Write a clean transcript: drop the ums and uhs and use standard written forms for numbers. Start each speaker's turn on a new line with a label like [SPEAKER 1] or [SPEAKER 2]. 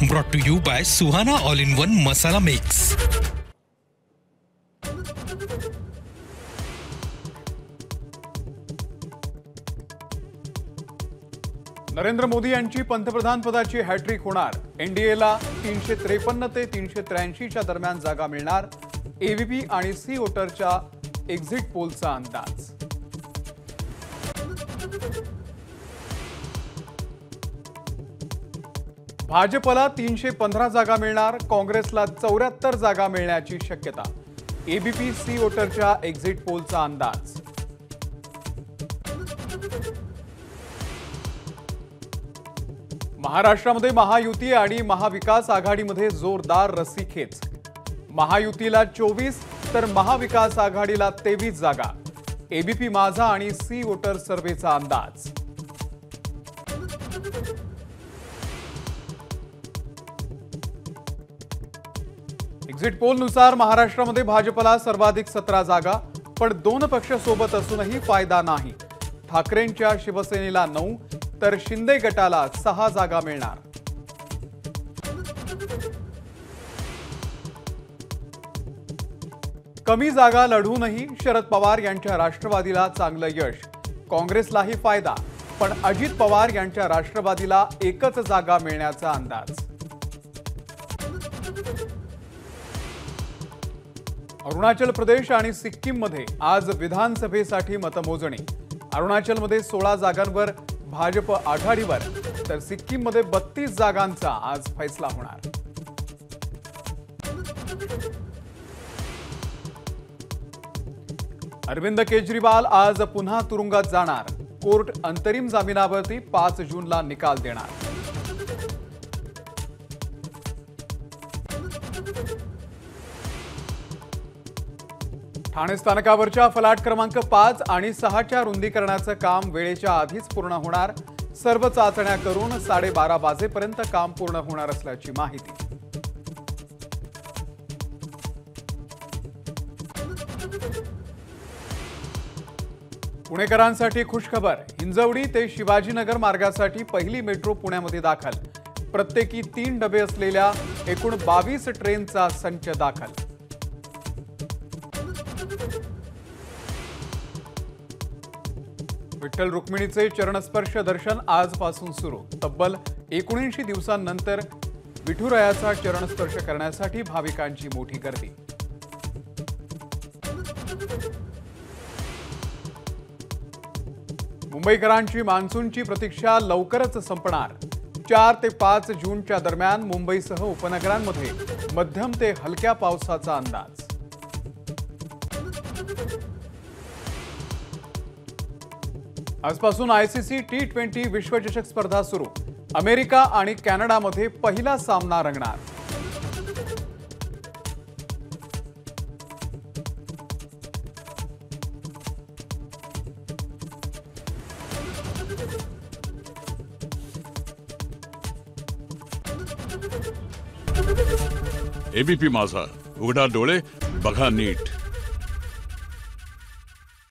[SPEAKER 1] Brought to you by Suhana All-in-One Masala Mix.
[SPEAKER 2] Narendra Modi यांची पंतप्रधान पदाची हॅट्रिक होणार. एनडीएला 353 ते 383 च्या दरम्यान जागा मिळणार. एबीपी आणि सी वोटरच्या एक्झिट पोलचा अंदाज. भाजपला 315 जागा मिळणार. काँग्रेसला 74 जागा मिळण्याची शक्यता. एबीपी सी वोटरच्या एक्झिट पोलचा अंदाज. महाराष्ट्रामध्ये महायुती आणि महाविकास आघाडीमध्ये जोरदार रस्सीखेच. महायुतीला 24 तर महाविकास आघाडीला 23 जागा. एबीपी माझा आणि सी वोटर सर्व्हेचा अंदाज. एक्झिट पोलनुसार महाराष्ट्रामध्ये भाजपला सर्वाधिक 17 जागा, पण दोन पक्ष सोबत असूनही फायदा नाही. ठाकरेंच्या शिवसेनेला 9 तर शिंदे गटाला 6 जागा मिळणार. कमी जागा लढूनही शरद पवार यांच्या राष्ट्रवादीला चांगलं यश. काँग्रेसलाही फायदा, पण अजित पवार यांच्या राष्ट्रवादीला एकच जागा मिळण्याचा अंदाज. अरुणाचल प्रदेश आणि सिक्कीममध्ये आज विधानसभेसाठी मतमोजणी. अरुणाचलमध्ये 16 जागांवर भाजप आघाडीवर, तर सिक्कीममध्ये 32 जागांचा आज फैसला होणार. अरविंद केजरीवाल आज पुन्हा तुरुंगात जाणार. कोर्ट अंतरिम जामिनावरती 5 जूनला निकाल देणार. ठाणे स्थानकावरच्या फलाट क्रमांक 5 आणि 6च्या रुंदीकरणाचं काम वेळेच्या आधीच पूर्ण होणार. सर्व चाचण्या करून 12:30 वाजेपर्यंत काम पूर्ण होणार असल्याची माहिती. पुणेकरांसाठी खुशखबर. हिंजवडी ते शिवाजीनगर मार्गासाठी पहिली मेट्रो पुण्यामध्ये दाखल. प्रत्येकी 3 डबे असलेल्या एकूण 22 ट्रेनचा संच दाखल. विठ्ठल रुक्मिणीचे चरणस्पर्श दर्शन आजपासून सुरू. तब्बल 79 दिवसांनंतर विठुरायाचा चरणस्पर्श करण्यासाठी भाविकांची मोठी गर्दी. मुंबईकरांची मान्सूनची प्रतीक्षा लवकरच संपणार. 4 ते 5 जूनच्या दरम्यान मुंबईसह उपनगरांमध्ये मध्यम ते हलक्या पावसाचा अंदाज. आजपासून आयसीसी T20 विश्वचषक स्पर्धा सुरू. अमेरिका आणि कॅनडामध्ये पहिला सामना रंगणार.
[SPEAKER 3] एबीपी माझा, उघडा डोळे बघा नीट.